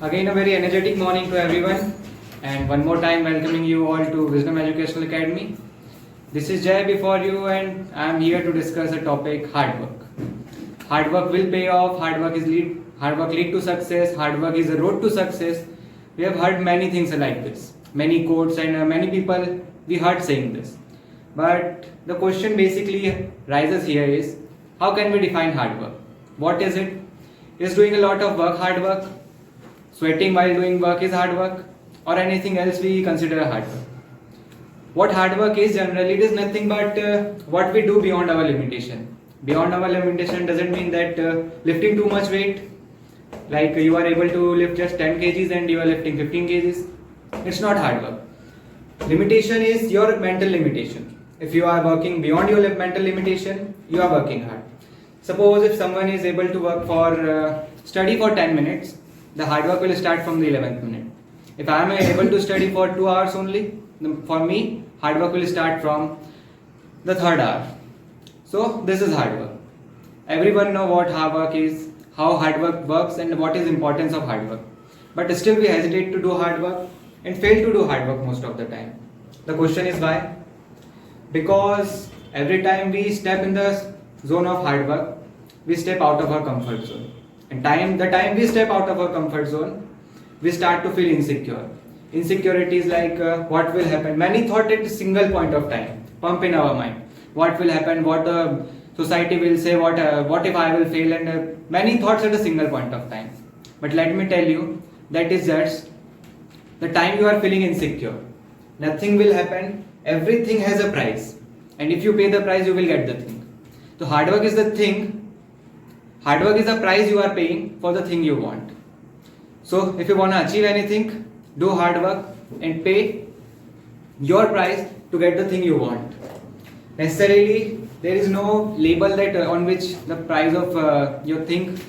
Again, a very energetic morning to everyone, and one more time welcoming you all to Wisdom Educational Academy. This is Jay before you, and I am here to discuss the topic hard work. Hard work will pay off. Hard work lead to success. Hard work is the road to success. We have heard many things like this, many quotes, and many people we heard saying this. But the question basically rises here is, how can we define hard work? What is it? Is doing a lot of work hard work? Sweating while doing work is hard work? Or anything else we consider hard work? What hard work is generally, it is nothing but what we do beyond our limitation. Beyond our limitation doesn't mean that lifting too much weight, like you are able to lift just 10 kgs and you are lifting 15 kgs. It's not hard work. Limitation is your mental limitation. If you are working beyond your mental limitation, you are working hard. Suppose if someone is able to work for study for 10 minutes, the hard work will start from the 11th minute. If I am able to study for 2 hours only, for me, hard work will start from the 3rd hour. So this is hard work. Everyone know what hard work is, how hard work works, and what is importance of hard work. But still we hesitate to do hard work and fail to do hard work most of the time. The question is why? Because every time we step in the zone of hard work, we step out of our comfort zone. And the time we step out of our comfort zone, we start to feel insecure. Insecurity is like what will happen. Many thought at a single point of time, pump in our mind. What will happen? What the society will say? What if I will fail? And many thoughts at a single point of time. But let me tell you, that is just the time you are feeling insecure. Nothing will happen. Everything has a price. And if you pay the price, you will get the thing. So hard work is the thing. Hard work is the price you are paying for the thing you want. So if you want to achieve anything, do hard work and pay your price to get the thing you want. Necessarily, there is no label that on which the price of your thing,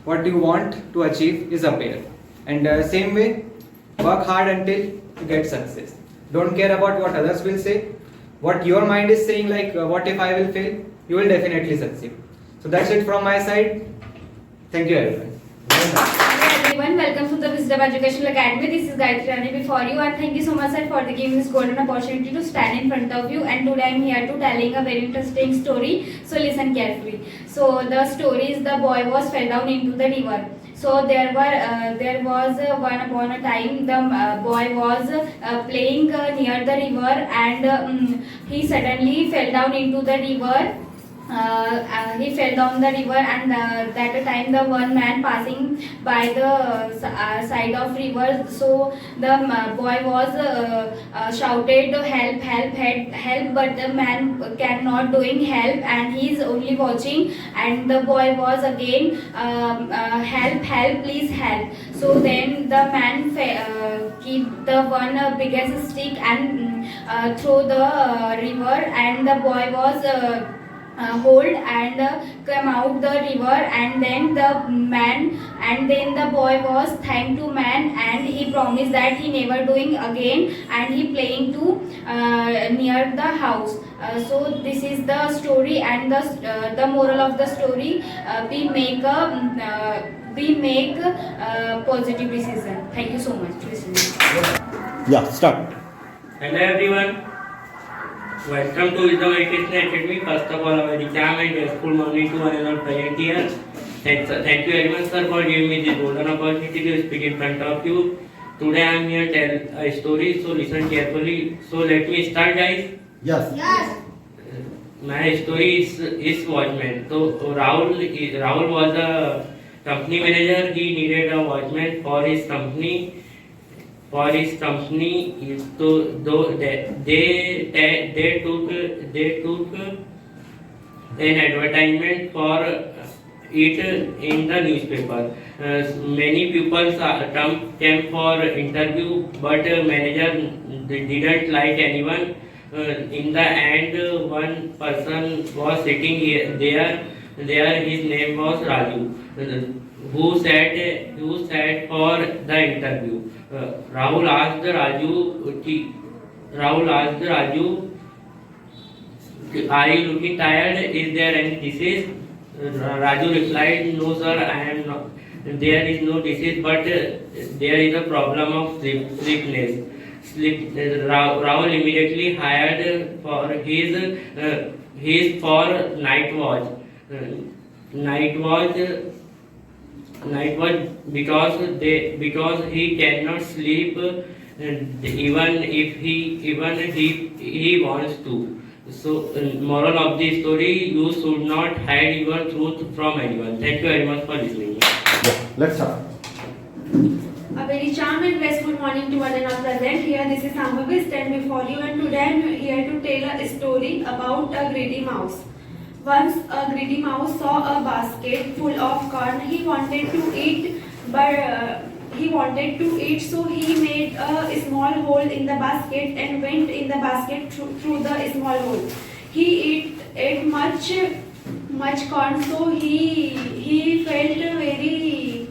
what you want to achieve is appear. And same way, work hard until you get success. Don't care about what others will say. What your mind is saying, like what if I will fail, you will definitely succeed. So that's it from my side. Thank you everyone. Hello everyone, welcome to the Wisdom Educational Academy. This is Gayatri Rani before you, and thank you so much sir for giving this golden opportunity to stand in front of you. And today I am here to telling a very interesting story. So listen carefully. So the story is the boy was fell down into the river. So there was one upon a time the boy was playing near the river, and he suddenly fell down into the river. He fell down the river, and that time the one man passing by the side of river, so the boy was shouted help, help, help, help, but the man cannot doing help, and he is only watching, and the boy was again help, help, please help. So then the man keep the one biggest stick and throw the river, and the boy was hold and come out the river, and then the boy was thank to man, and he promised that he never doing again, and he playing to near the house. So this is the story, and the moral of the story, we make positive decision. Thank you so much for listening. Yeah, start. Hello everyone, welcome to Wisdom Educational Academy. First of all, a very calm and restful morning to one and all present here. Thank you very much sir for giving me this golden opportunity to speak in front of you. Today I am here to tell a story, so listen carefully. So let me start guys. Yes. Yes. My story is watchman. So Rahul was a company manager. He needed a watchman for his company. So they took an advertisement for it in the newspaper. Many people came for interview, but manager didn't like anyone. In the end, one person was sitting there. His name was Raju, who sat for the interview. Rahul asked Raju, are you looking tired? Is there any disease? Raju replied, no sir, there is no disease, but there is a problem of sleepness. Rahul immediately hired for his for night watch. Night watch because he cannot sleep even if he wants to. So, moral of the story: you should not hide your truth from anyone. Thank you very much for listening. Yeah, let's start. A very charm and blessed good morning to one and all present. Here, this is Sambhavi stand before you, and today I am here to tell a story about a greedy mouse. Once a greedy mouse saw a basket full of corn. He wanted to eat, so he made a small hole in the basket and went in the basket through the small hole. He ate much corn, so he felt very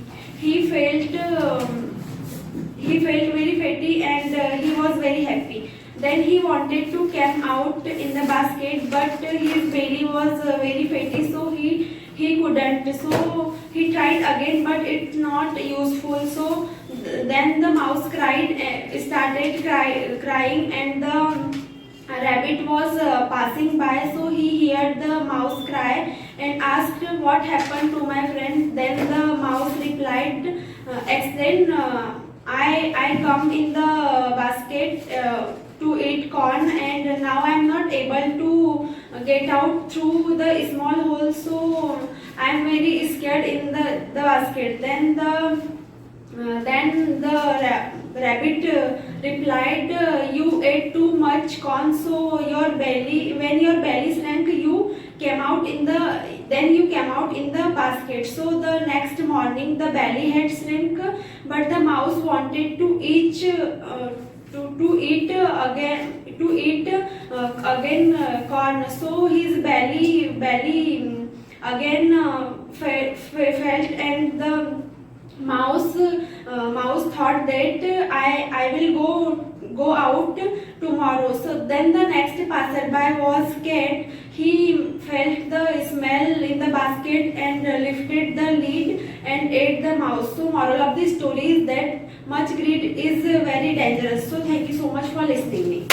fatty, and he was very happy. Then he wanted to came out in the basket, but his belly was very fatty, so he couldn't. So he tried again, but it's not useful. So then the mouse started crying, and the rabbit was passing by, so he heard the mouse cry and asked what happened to my friend. Then the mouse replied, "Excellent, I come in the basket to eat corn, and now I am not able to get out through the small hole, so I am very scared in the basket." Then the rabbit replied, "You ate too much corn, so when your belly shrank, you came out in the basket." So the next morning the belly had shrunk, but the mouse wanted to eat again corn. So his belly again felt, and the mouse thought that I will go out tomorrow. So then the next passerby was scared. He felt the smell in the basket and lifted the lid and ate the mouse. So moral of the story is that much greed is very dangerous. So thank you so much for listening me.